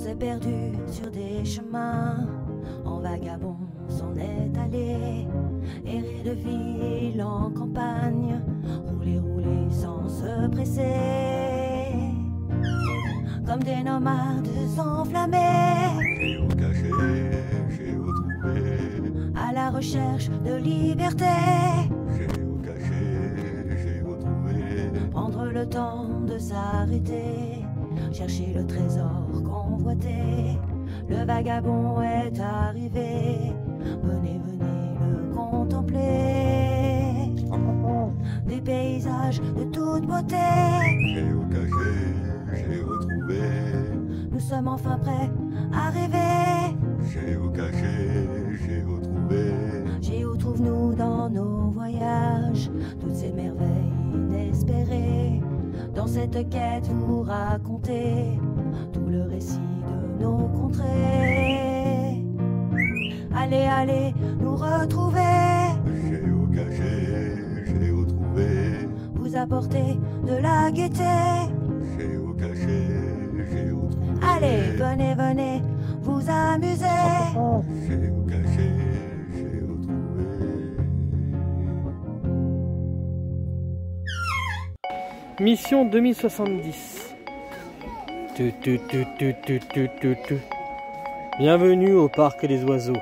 s'est perdu sur des chemins, en vagabond s'en est allé, errer de ville en campagne, rouler, rouler sans se presser, comme des nomades enflammés, Géocaché, géotrouvé, à la recherche de liberté. géocaché, géotrouvé, Prendre le temps de s'arrêter, chercher le trésor convoité. Le vagabond est arrivé, venez, venez le contempler. Des paysages de toute beauté, géocaché, géotrouvé, nous sommes enfin prêts à rêver. géocaché, géotrouvé, Géo, trouve-nous dans nos voyages toutes ces merveilles inespérées. Dans cette quête, vous racontez tout le récit de nos contrées. Allez, allez, nous retrouver, géocaché, géotrouvé, vous apporter de la gaieté. géocaché, géotrouvé, Allez, venez, venez, vous amuser. géocaché, géotrouvé. Mission 2070. Tu, tu, tu, tu, tu, tu, tu, tu. Bienvenue au parc des oiseaux.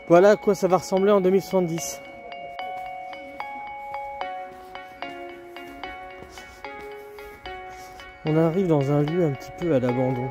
Voilà à quoi ça va ressembler en 2070. On arrive dans un lieu un petit peu à l'abandon.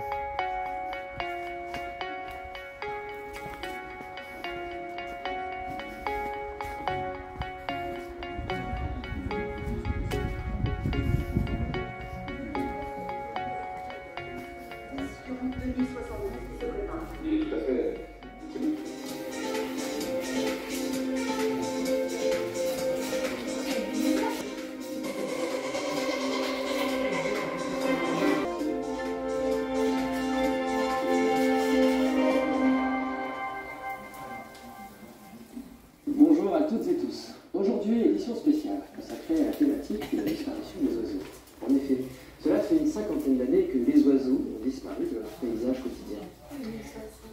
Bonjour à toutes et tous. Aujourd'hui, édition spéciale consacrée à la thématique de la disparition des oiseaux. En effet, cela fait une cinquantaine d'années que les oiseaux ont disparu de leur paysage quotidien.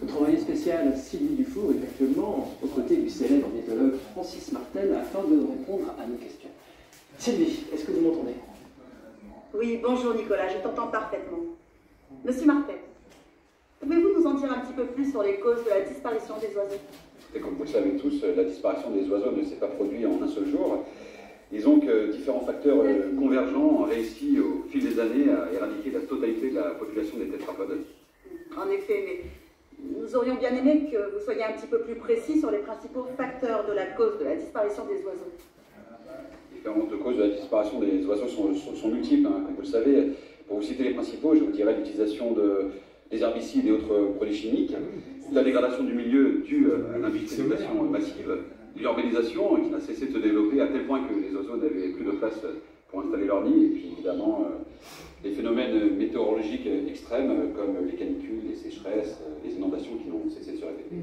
Notre envoyé spécial Sylvie Dufour est actuellement aux côtés du célèbre ornithologue Francis Martel afin de répondre à nos questions. Sylvie, est-ce que vous m'entendez? Oui, bonjour Nicolas, je t'entends parfaitement. Monsieur Martel, pouvez-vous nous en dire un petit peu plus sur les causes de la disparition des oiseaux? Et comme vous le savez tous, la disparition des oiseaux ne s'est pas produite en un seul jour. Disons que différents facteurs convergents ont réussi au fil des années à éradiquer la totalité de la population des tétrapodes. En effet, mais nous aurions bien aimé que vous soyez un petit peu plus précis sur les principaux facteurs de la cause de la disparition des oiseaux. Différentes causes de la disparition des oiseaux sont multiples, hein, comme vous le savez. Pour vous citer les principaux, je vous dirais l'utilisation des herbicides et autres produits chimiques, la dégradation du milieu due à l'industrialisation massive, l'urbanisation qui n'a cessé de se développer à tel point que les oiseaux n'avaient plus de place pour installer leur nid, et puis évidemment les phénomènes météorologiques extrêmes comme les canicules, les sécheresses, les inondations qui n'ont cessé de se répéter.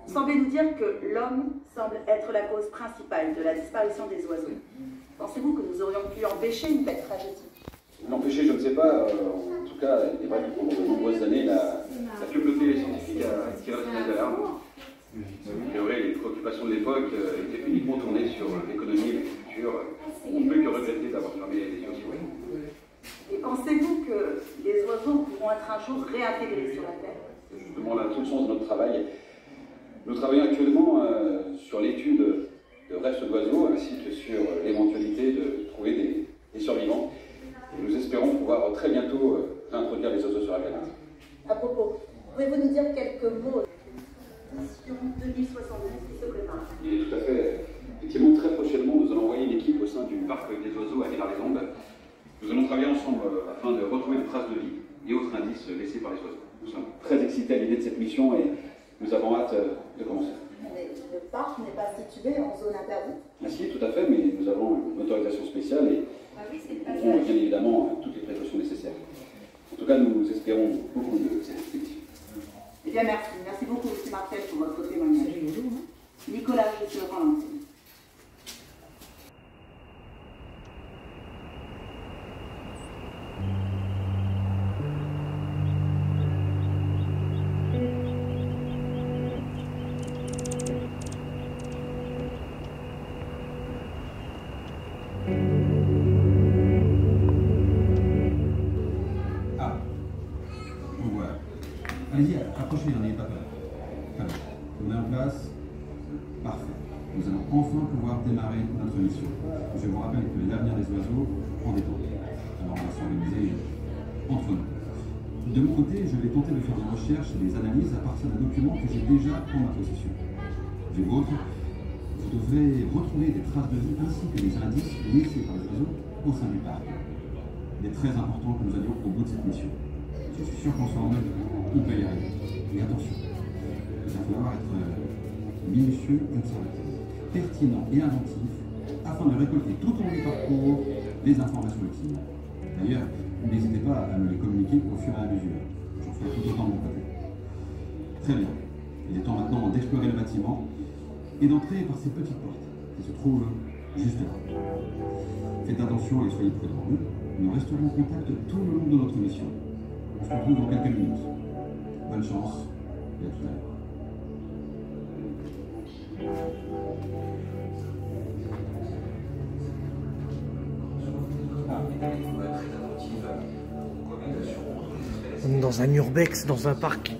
Semblez-nous dire que l'homme semble être la cause principale de la disparition des oiseaux. Pensez-vous que nous aurions pu empêcher une telle tragédie? L'empêcher, je ne sais pas. En tout cas, il est vrai que pendant de nombreuses années, la communauté scientifique a tiré la sonnette d'alarme. C'est vrai, les préoccupations de l'époque étaient uniquement tournées sur l'économie et l'agriculture. On ne peut que regretter d'avoir fermé les yeux sur eux. Et pensez-vous que les oiseaux pourront être un jour réintégrés sur la Terre? C'est justement là tout le sens de notre travail. Nous travaillons actuellement sur l'étude de restes d'oiseaux ainsi que sur l'éventualité de trouver des survivants. Et nous espérons pouvoir très bientôt réintroduire les oiseaux sur la planète. À propos, pouvez-vous nous dire quelques mots sur 2070 qui se prépare? Il est tout à fait. Effectivement, très prochainement, nous allons envoyer une équipe au sein du parc des oiseaux à Villars-les-Ondes. Nous allons travailler ensemble afin de retrouver des traces de vie et autres indices laissés par les oiseaux. Nous sommes très excités à l'idée de cette mission et nous avons hâte de commencer. Mais le parc n'est pas situé en zone interdite? Ah si, tout à fait, mais nous avons une autorisation spéciale et nous aurons bien évidemment toutes les précautions nécessaires. En tout cas, nous espérons beaucoup de cette expédition. Eh bien, merci. Merci beaucoup, M. Martel, pour votre témoignage. Nicolas, je te rends l'antenne. marcher, n'ayez pas peur. Très bien. On est en place. Parfait. Nous allons enfin pouvoir démarrer notre mission. Je vous rappelle que l'avenir des oiseaux en dépend. Alors on va s'organiser entre nous. De mon côté, je vais tenter de faire des recherches et des analyses à partir de documents que j'ai déjà en ma possession. Du vôtre, vous devrez retrouver des traces de vie ainsi que des indices laissés par les oiseaux au sein du parc. Il est très important que nous allions au bout de cette mission. Je suis sûr qu'en ce moment, on peut y arriver. Mais attention, il va falloir être minutieux et observateur, pertinent et inventif, afin de récolter tout au long du parcours des informations utiles. D'ailleurs, n'hésitez pas à me les communiquer au fur et à mesure. J'en ferai tout autant de mon côté. Très bien. Il est temps maintenant d'explorer le bâtiment et d'entrer par ces petites portes qui se trouvent juste là. Faites attention et soyez prudents. Nous resterons en contact tout le long de notre mission. On se retrouve dans quelques minutes. Bonne chance et à tout à l'heure. On est dans un urbex, dans un parc.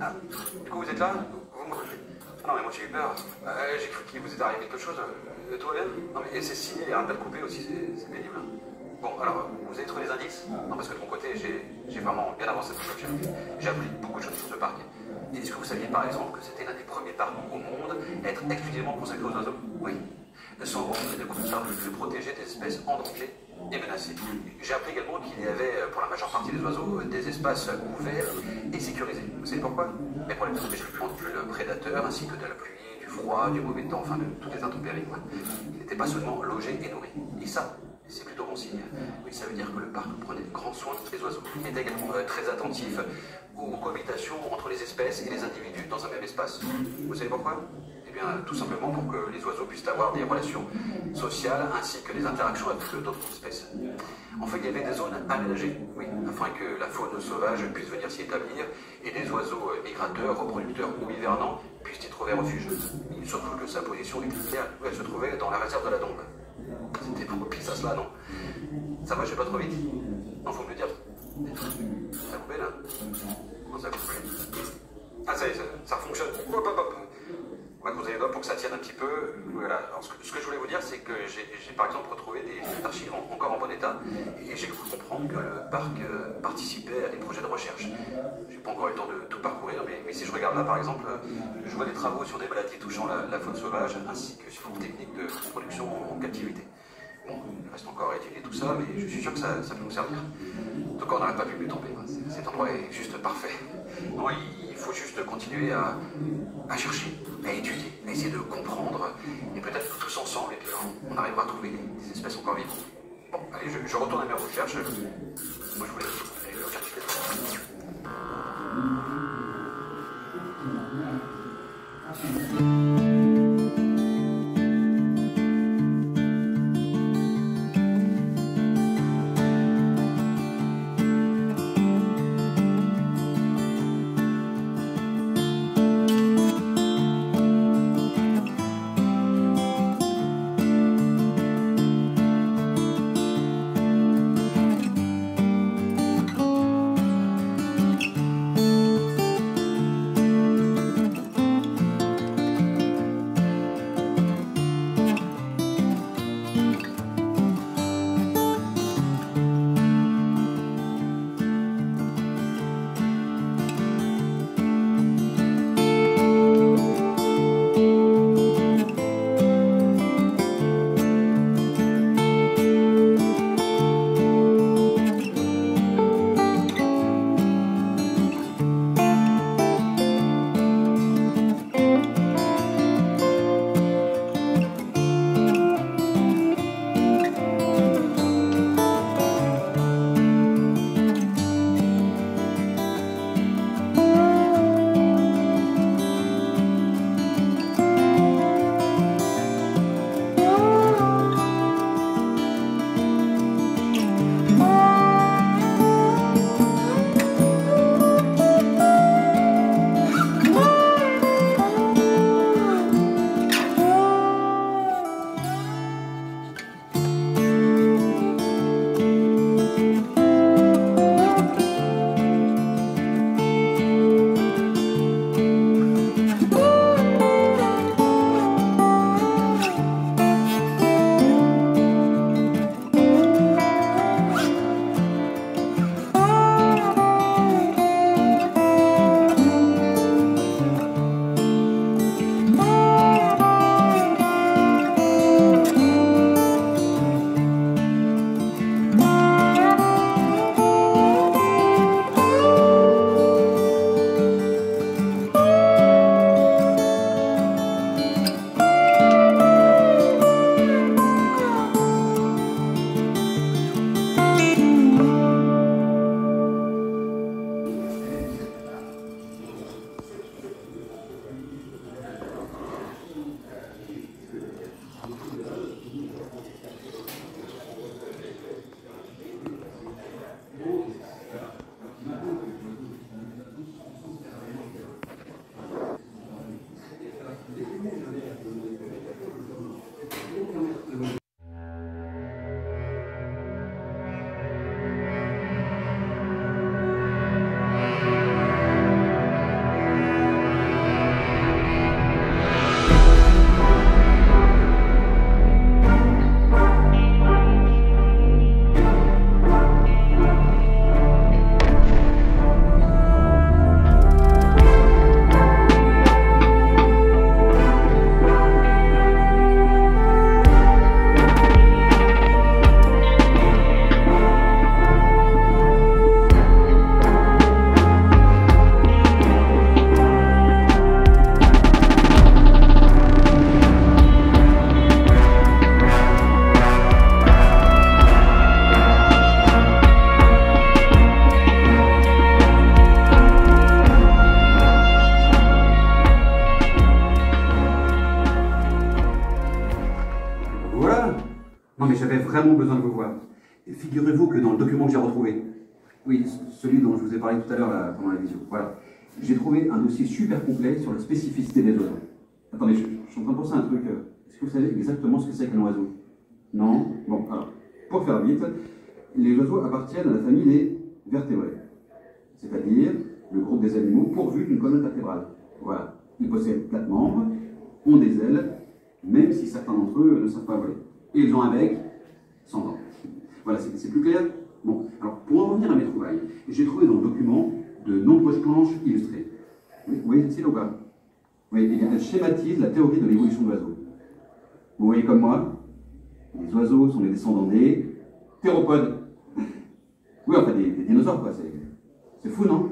Ah, du coup, vous êtes là? Ah non, mais moi j'ai eu peur. J'ai cru qu'il vous est arrivé quelque chose. Tout va bien? Non, mais c'est signé, il arrête pas de couper aussi, c'est pénible. Bon, alors, vous avez trouvé des indices? Non, parce que de mon côté, j'ai vraiment bien avancé dans ce que j'ai appris beaucoup de choses sur ce parc. Et est-ce que vous saviez par exemple que c'était l'un des premiers parcs au monde à être exclusivement consacré aux oiseaux? Oui. Son rôle est de protéger des espèces en danger et menacées. J'ai appris également qu'il y avait, pour la majeure partie des oiseaux, des espaces ouverts et sécurisés. Vous savez pourquoi? Mais pour les protéger du prédateur, ainsi que de la pluie, du froid, du mauvais temps, enfin de toutes les intempéries. Il n'était pas seulement logé et nourri. Et ça, c'est plutôt bon signe. Oui, ça veut dire que le parc prenait grand soin des oiseaux. Il était également très attentif aux cohabitations entre les espèces et les individus dans un même espace. Vous savez pourquoi? Eh bien, tout simplement pour que les oiseaux puissent avoir des relations sociales ainsi que des interactions avec d'autres espèces. En fait, il y avait des zones aménagées, oui, afin que la faune sauvage puisse venir s'y établir et des oiseaux migrateurs, reproducteurs ou hivernants puissent y trouver refuge. Surtout que sa position était idéale, où elle se trouvait dans la réserve de la Dombe. C'était propice à cela, non? Ça va, je vais pas trop vite? Non, faut me le dire. Ça coupé là? Comment ça coupé? Ah, ça y est, ça fonctionne. Hop, hop, hop. On va croiser les doigts pour que ça tienne un petit peu. Voilà. Alors, ce que je voulais vous dire, c'est que j'ai par exemple retrouvé des archives encore en bon état et j'ai cru comprendre que le parc participait à des projets de recherche. J'ai pas encore eu le temps de tout parcourir, mais si je regarde là par exemple, je vois des travaux sur des maladies touchant la faune sauvage ainsi que sur une technique de production en captivité. Bon, il reste encore à étudier tout ça, mais je suis sûr que ça peut nous servir. Donc on n'aurait pas pu mieux tomber. Cet endroit est juste parfait. Non, il faut juste continuer à chercher, à étudier, à essayer de comprendre, et peut-être tous ensemble, et puis on arrivera à trouver des espèces encore vivantes. Bon, allez, je retourne à mes recherches. Moi, je voulais aller chercher des... Non mais j'avais vraiment besoin de vous voir. Figurez-vous que dans le document que j'ai retrouvé, oui, celui dont je vous ai parlé tout à l'heure pendant la visio, voilà, j'ai trouvé un dossier super complet sur la spécificité des oiseaux. Attendez, je suis en train de penser à un truc. Est-ce que vous savez exactement ce que c'est qu'un oiseau? Non? Bon, alors, pour faire vite, les oiseaux appartiennent à la famille des vertébrés, c'est-à-dire le groupe des animaux pourvus d'une colonne vertébrale. Voilà. Ils possèdent 4 membres, ont des ailes, même si certains d'entre eux ne savent pas voler. Et ils ont un bec sans dents. Voilà, c'est plus clair? Bon, alors pour en revenir à mes trouvailles, j'ai trouvé dans le document de nombreuses planches illustrées. Vous voyez celle-ci là ou pas? Oui, et elle schématise la théorie de l'évolution de l'oiseau. Vous voyez comme moi, les oiseaux sont les descendants des théropodes. Oui, enfin des dinosaures, quoi. C'est fou, non?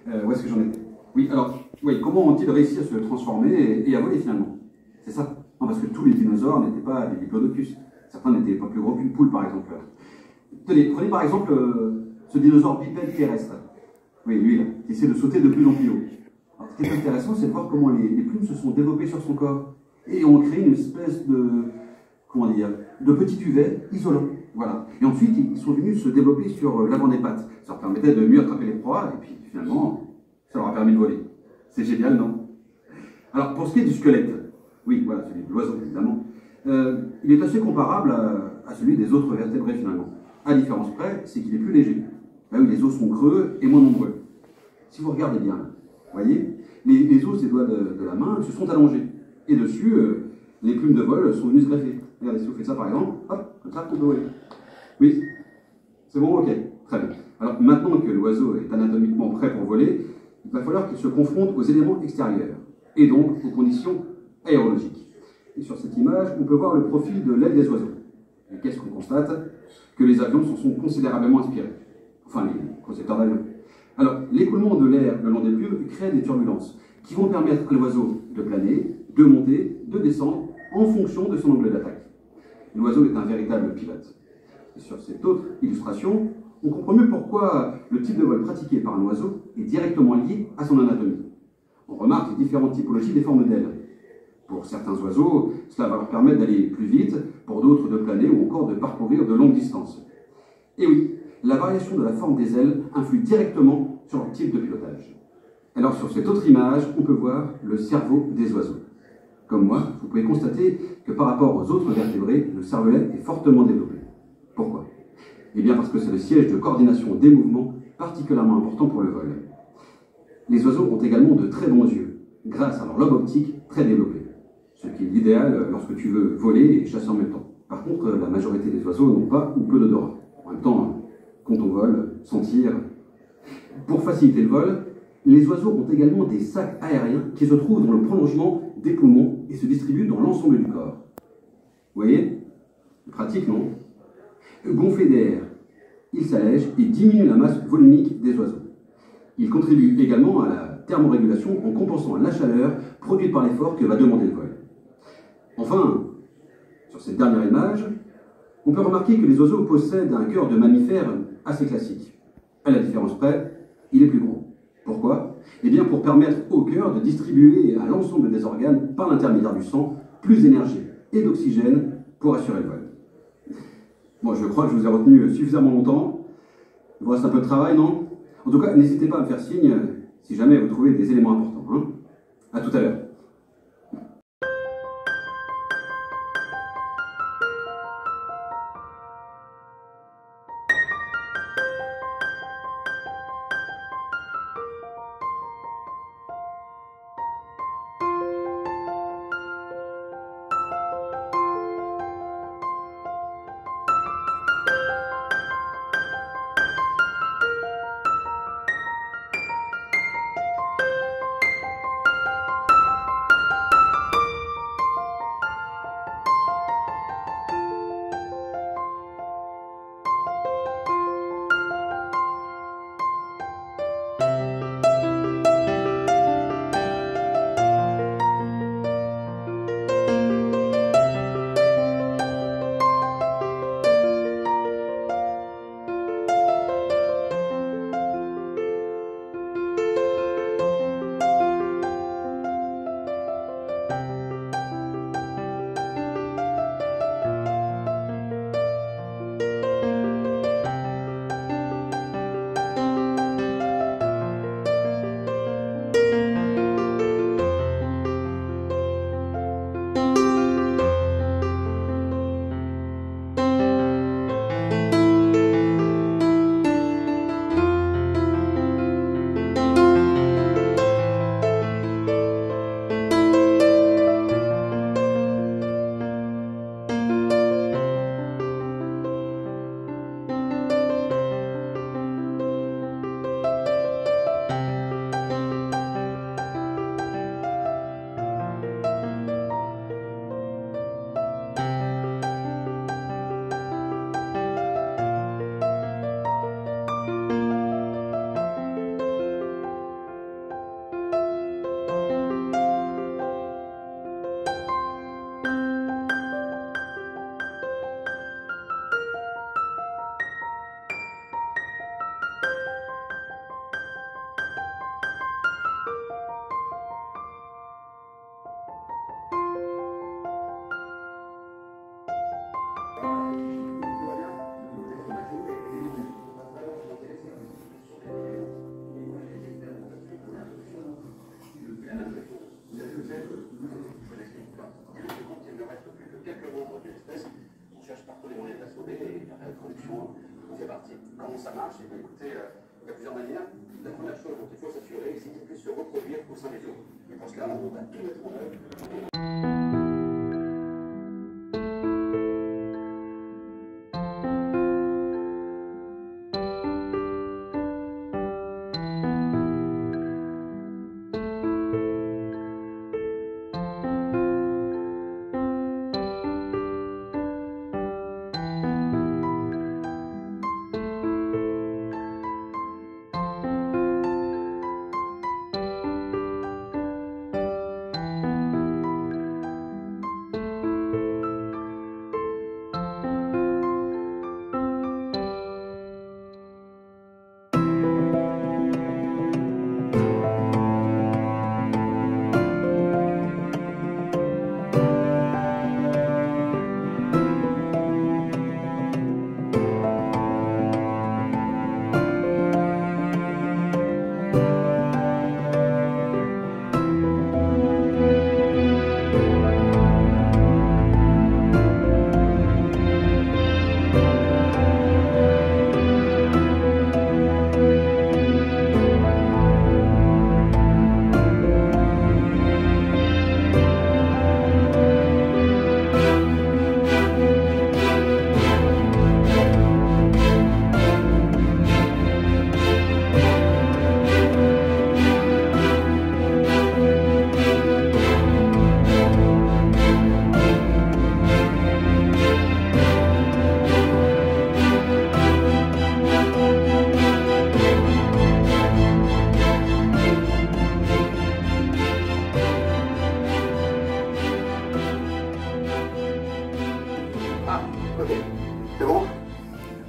Où est-ce que j'en étais? Oui, alors, oui, comment ont-ils réussi à se transformer et à voler finalement? C'est ça. Non, parce que tous les dinosaures n'étaient pas des diplodocus. Certains n'étaient pas plus gros qu'une poule, par exemple. Tenez, prenez par exemple ce dinosaure bipède terrestre. Oui, lui, là, qui essaie de sauter de plus en plus haut. Alors, ce qui est intéressant, c'est de voir comment les plumes se sont développées sur son corps et ont créé une espèce de, comment dire, de petit duvet isolant. Voilà. Et ensuite, ils sont venus se développer sur l'avant des pattes. Ça leur permettait de mieux attraper les proies, et puis finalement, ça leur a permis de voler. C'est génial, non? Alors, pour ce qui est du squelette, oui, voilà, celui de l'oiseau, évidemment, il est assez comparable à celui des autres vertébrés, finalement. À différence près, c'est qu'il est plus léger. Là où les os sont creux et moins nombreux. Si vous regardez bien, vous voyez, les os des doigts de la main se sont allongés. Et dessus, les plumes de vol sont venues se greffer. Regardez, si vous faites ça par exemple, hop, comme ça, on peut voler. Oui, c'est bon, ok, très bien. Alors maintenant que l'oiseau est anatomiquement prêt pour voler, il va falloir qu'il se confronte aux éléments extérieurs, et donc aux conditions aérologiques. Et sur cette image, on peut voir le profil de l'aile des oiseaux. Et qu'est-ce qu'on constate? Que les avions s'en sont considérablement inspirés. Enfin, les concepteurs d'avions. Alors, l'écoulement de l'air le long des plumes crée des turbulences qui vont permettre à l'oiseau de planer, de monter, de descendre en fonction de son angle d'attaque. L'oiseau est un véritable pilote. Et sur cette autre illustration, on comprend mieux pourquoi le type de vol pratiqué par un oiseau est directement lié à son anatomie. On remarque les différentes typologies des formes d'ailes. Pour certains oiseaux, cela va leur permettre d'aller plus vite, pour d'autres de planer ou encore de parcourir de longues distances. Et oui, la variation de la forme des ailes influe directement sur leur type de pilotage. Alors sur cette autre image, on peut voir le cerveau des oiseaux. Comme moi, vous pouvez constater que par rapport aux autres vertébrés, le cervelet est fortement développé. Pourquoi? Eh bien parce que c'est le siège de coordination des mouvements particulièrement important pour le vol. Les oiseaux ont également de très bons yeux, grâce à leur lobe optique très développé, ce qui est l'idéal lorsque tu veux voler et chasser en même temps. Par contre, la majorité des oiseaux n'ont pas ou peu d'odorat. En même temps, quand on vole, sentir. Pour faciliter le vol, les oiseaux ont également des sacs aériens qui se trouvent dans le prolongement des poumons et se distribuent dans l'ensemble du corps. Vous voyez? Pratique, non? Gonflés d'air, ils s'allègent et diminuent la masse volumique des oiseaux. Ils contribuent également à la thermorégulation en compensant la chaleur produite par l'effort que va demander le vol. Enfin, sur cette dernière image, on peut remarquer que les oiseaux possèdent un cœur de mammifère assez classique. À la différence près, il est plus gros. Pourquoi? Eh bien pour permettre au cœur de distribuer à l'ensemble des organes, par l'intermédiaire du sang, plus d'énergie et d'oxygène pour assurer le vol. Bon, je crois que je vous ai retenu suffisamment longtemps. Il vous reste un peu de travail, non? En tout cas, n'hésitez pas à me faire signe si jamais vous trouvez des éléments importants. Hein. À tout à l'heure. Il ne reste plus que quelques membres d'une espèce. On cherche partout les moyens de la sauver et la réintroduction en fait partie. Comment ça marche? Eh bien, écoutez, il y a plusieurs manières. La première chose dont il faut s'assurer, c'est qu'il puisse se reproduire au sein des eaux. Et pour cela, on va tout mettre en œuvre.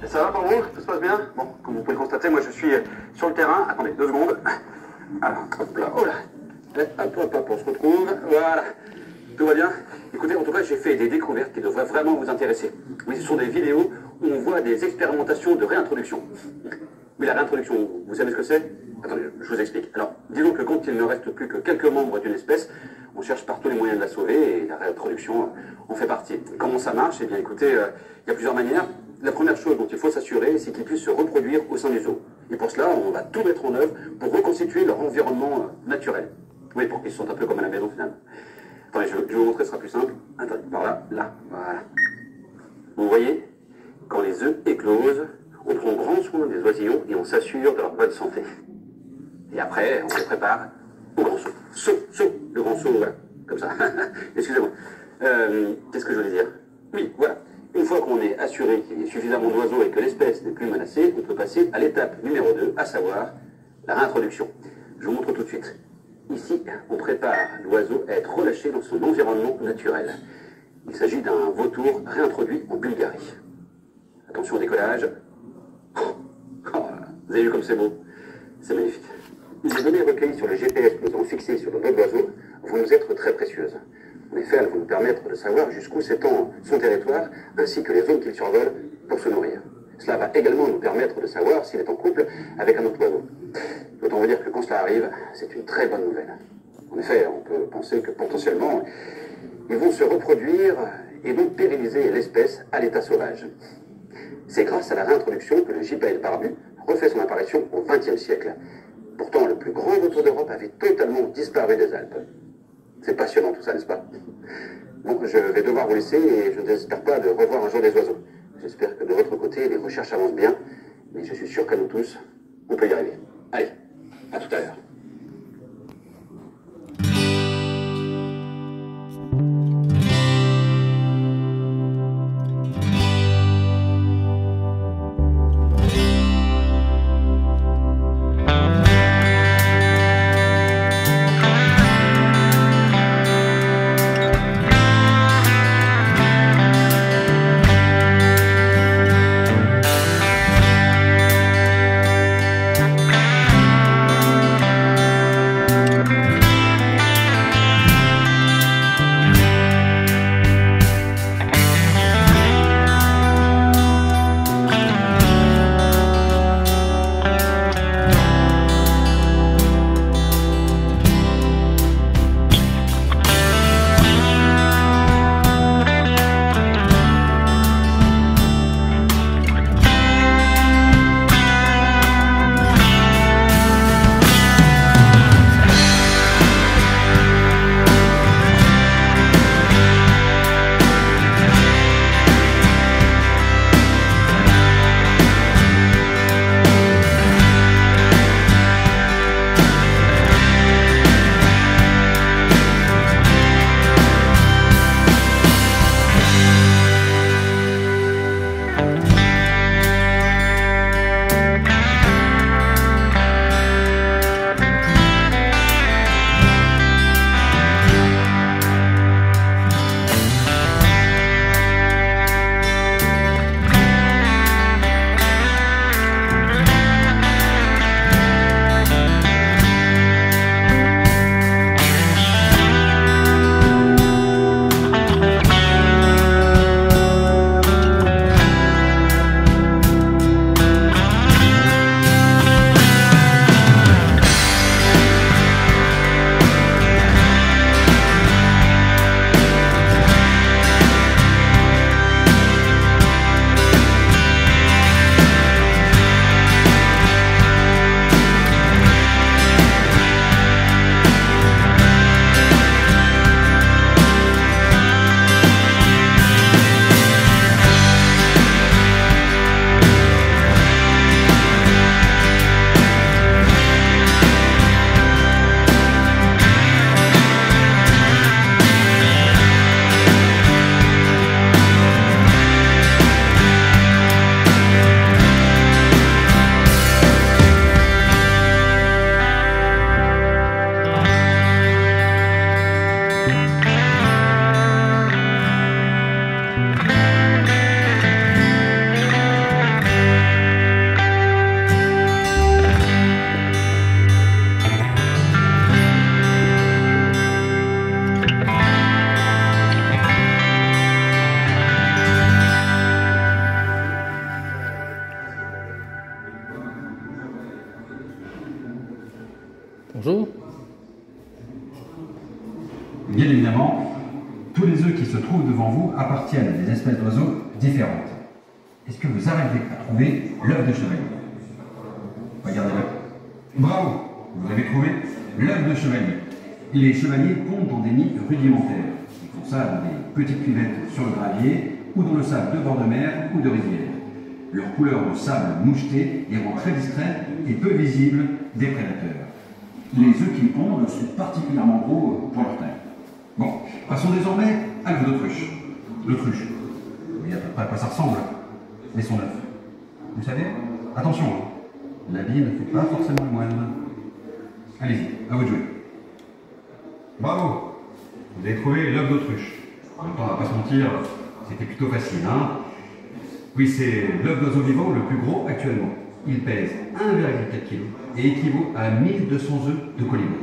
Ça va pour vous? Tout se passe bien? Bon, comme vous pouvez le constater, moi je suis sur le terrain. Attendez, 2 secondes. Alors, hop là, oh là. Hop, on se retrouve. Voilà. Tout va bien? Écoutez, en tout cas, j'ai fait des découvertes qui devraient vraiment vous intéresser. Oui, ce sont des vidéos où on voit des expérimentations de réintroduction. Mais la réintroduction, vous savez ce que c'est? Attendez, je vous explique. Alors, disons que quand il ne reste plus que quelques membres d'une espèce, on cherche par tous les moyens de la sauver et la réintroduction en fait partie. Comment ça marche? Eh bien, écoutez, il y a plusieurs manières. La première chose dont il faut s'assurer, c'est qu'ils puissent se reproduire au sein des eaux. Et pour cela, on va tout mettre en œuvre pour reconstituer leur environnement naturel. Oui, pour qu'ils se sentent un peu comme à la maison finalement. Attendez, je vais vous montrer, ce sera plus simple. Attendez, par là, là, voilà. Vous voyez, quand les œufs éclosent, on prend grand soin des oisillons et on s'assure de leur bonne santé. Et après, on les prépare au grand saut. Le grand saut, voilà, comme ça. Excusez-moi. Qu'est-ce que je voulais dire? Oui, voilà. Une fois qu'on est assuré qu'il y ait suffisamment d'oiseaux et que l'espèce n'est plus menacée, on peut passer à l'étape numéro 2, à savoir la réintroduction. Je vous montre tout de suite. Ici, on prépare l'oiseau à être relâché dans son environnement naturel. Il s'agit d'un vautour réintroduit en Bulgarie. Attention au décollage. Vous avez vu comme c'est beau? C'est magnifique. Les données recueillies sur le GPS que nous avons fixé sur le dos de l'oiseau vont nous être très précieuses. En effet, elles vont nous permettre de savoir jusqu'où s'étend son territoire, ainsi que les zones qu'il survole pour se nourrir. Cela va également nous permettre de savoir s'il est en couple avec un autre oiseau. Autant vous dire que quand cela arrive, c'est une très bonne nouvelle. En effet, on peut penser que potentiellement, ils vont se reproduire et donc pérenniser l'espèce à l'état sauvage. C'est grâce à la réintroduction que le JPL barbu refait son apparition au XXe siècle. Pourtant, le plus grand vautour d'Europe avait totalement disparu des Alpes. C'est passionnant tout ça, n'est-ce pas? Bon, je vais devoir vous laisser et je n'espère pas de revoir un jour des oiseaux. J'espère que de votre côté, les recherches avancent bien, mais je suis sûr qu'à nous tous, on peut y arriver. Allez, à tout à l'heure. Bien évidemment, tous les œufs qui se trouvent devant vous appartiennent à des espèces d'oiseaux différentes. Est-ce que vous arrivez à trouver l'œuf de chevalier? Regardez-le. Bravo! Vous avez trouvé l'œuf de chevalier. Les chevaliers pondent dans des nids rudimentaires. Ils font ça dans des petites cuvettes sur le gravier ou dans le sable de bord de mer ou de rivière. Leur couleur de sable moucheté les rend très discrets et peu visibles des prédateurs. Les œufs qu'ils pondent sont particulièrement gros pour leur taille. Bon, passons désormais à l'œuf d'autruche. L'autruche. Vous voyez à peu près à quoi ça ressemble, mais son œuf. Vous savez, attention, hein, la vie ne fait pas forcément le moine. Allez-y, à vous de jouer. Bravo! Vous avez trouvé l'œuf d'autruche. En même temps, on va pas se mentir, c'était plutôt facile, hein? Oui, c'est l'œuf d'oiseau vivant le plus gros actuellement. Il pèse 1,4 kg et équivaut à 1200 œufs de colibri.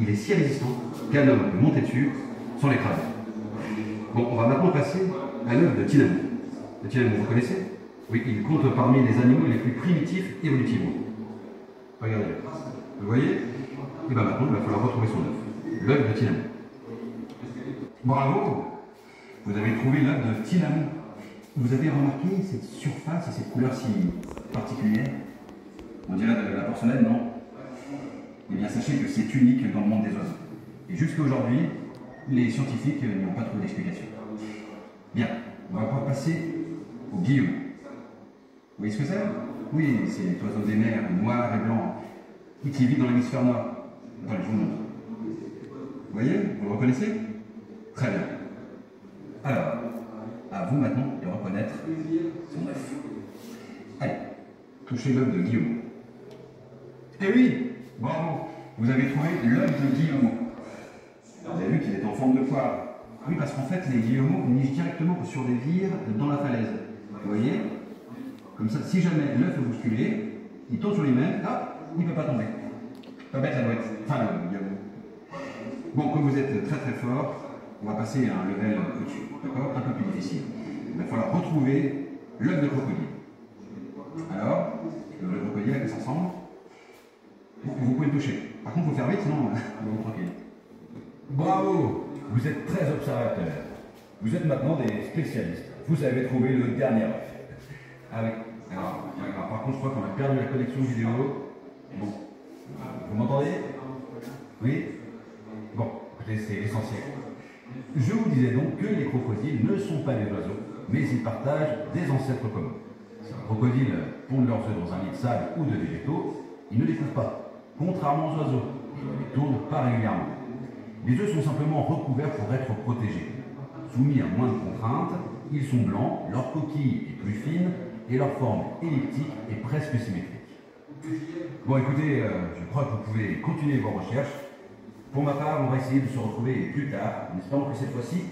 Il est si résistant qu'un homme peut monter dessus sans l'écraser. Bon, on va maintenant passer à l'œuf de tinamou. Le tinamou, vous connaissez? Oui, il compte parmi les animaux les plus primitifs évolutivement. Regardez-le. Vous voyez? Et bien maintenant, il va falloir retrouver son œuf. L'œuf de tinamou. Bravo! Vous avez trouvé l'œuf de tinamou. Vous avez remarqué cette surface et cette couleur si particulière? On dirait de la porcelaine, non? Eh bien, sachez que c'est unique dans le monde des oiseaux. Et jusqu'à aujourd'hui, les scientifiques n'y ont pas trouvé d'explication. Bien, on va pouvoir passer au guillaume. Vous voyez ce que c'est? Oui, c'est l'oiseau des mers, noir et blanc, qui vit dans l'hémisphère nord, dans les journaux. Vous voyez? Vous le reconnaissez? Très bien. Alors, à vous maintenant de reconnaître son œuf. Allez, touchez l'œuf de Guillaume. Eh oui, bravo, vous avez trouvé l'œuf de Guillaume. Vous avez vu qu'il est en forme de poire. Oui, parce qu'en fait, les guillemots nichent directement sur des vires dans la falaise. Vous voyez? Comme ça, si jamais l'œuf est bousculé, il tombe sur lui-même, hop, il ne peut pas tomber. Pas bête la douette. Enfin, le guillemot. Bon, comme vous êtes très très fort, on va passer à un level au-dessus, d'accord? Un peu plus difficile. Il va falloir retrouver l'œuf de crocodile. Alors, l'œuf de crocodile, à quoi ça ressemble? Vous pouvez le toucher. Par contre, il faut faire vite, sinon on va vous tranquille. Bravo! Vous êtes très observateurs. Vous êtes maintenant des spécialistes. Vous avez trouvé le dernier œuf. Ah oui. Alors, par contre, je crois qu'on a perdu la connexion vidéo. Bon. Vous m'entendez? Oui? Bon, écoutez, c'est essentiel. Je vous disais donc que les crocodiles ne sont pas des oiseaux, mais ils partagent des ancêtres communs. Si les crocodiles pondent leurs œufs dans un lit de sable ou de végétaux, ils ne les couvrent pas, contrairement aux oiseaux, qui ne les tournent pas régulièrement. Les œufs sont simplement recouverts pour être protégés. Soumis à moins de contraintes, ils sont blancs, leur coquille est plus fine et leur forme elliptique est presque symétrique. Bon, écoutez, je crois que vous pouvez continuer vos recherches. Pour ma part, on va essayer de se retrouver plus tard, en espérant que cette fois-ci...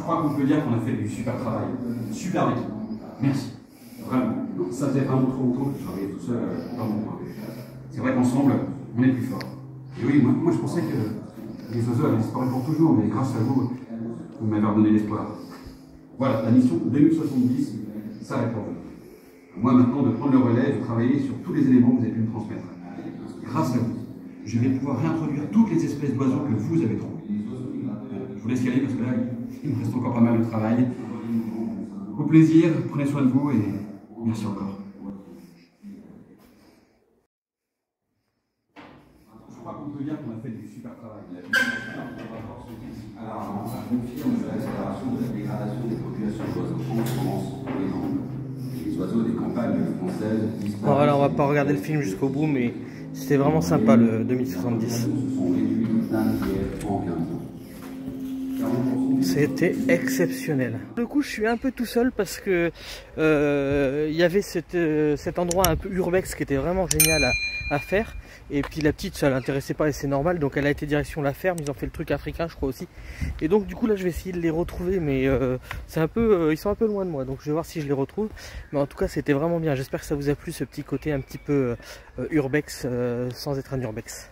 crois qu'on peut dire qu'on a fait du super travail. Super équipe. Merci. Vraiment. Ça faisait vraiment trop longtemps que je travaillais tout seul dans mon coin. C'est vrai qu'ensemble, on est plus fort. Et oui, moi je pensais que les oiseaux avaient disparu pour toujours, mais grâce à vous, vous m'avez redonné l'espoir. Voilà, la mission 2070 s'arrête pour vous. Moi maintenant de prendre le relais, de travailler sur tous les éléments que vous avez pu me transmettre. Grâce à vous, je vais pouvoir réintroduire toutes les espèces d'oiseaux que vous avez trouvées. Je vous laisse y aller parce que là, il me reste encore pas mal de travail. Au plaisir, prenez soin de vous et merci encore. Je crois qu'on peut dire qu'on a fait du super travail. Alors, ça confirme l'accélération de la dégradation des populations d'oiseaux en France et en les oiseaux des campagnes françaises disparaissent. Bon, alors on va pas regarder le film jusqu'au bout, mais c'était vraiment sympa le 2070. Se sont réduits d'un tiers en 15 ans. C'était exceptionnel. Du coup, je suis un peu tout seul parce que il y avait cet endroit un peu urbex qui était vraiment génial à faire. Et puis la petite, ça l'intéressait pas et c'est normal. Donc elle a été direction la ferme. Ils ont fait le truc africain, je crois aussi. Et donc du coup là, je vais essayer de les retrouver, mais c'est un peu, ils sont un peu loin de moi. Donc je vais voir si je les retrouve. Mais en tout cas, c'était vraiment bien. J'espère que ça vous a plu ce petit côté un petit peu urbex sans être un urbex.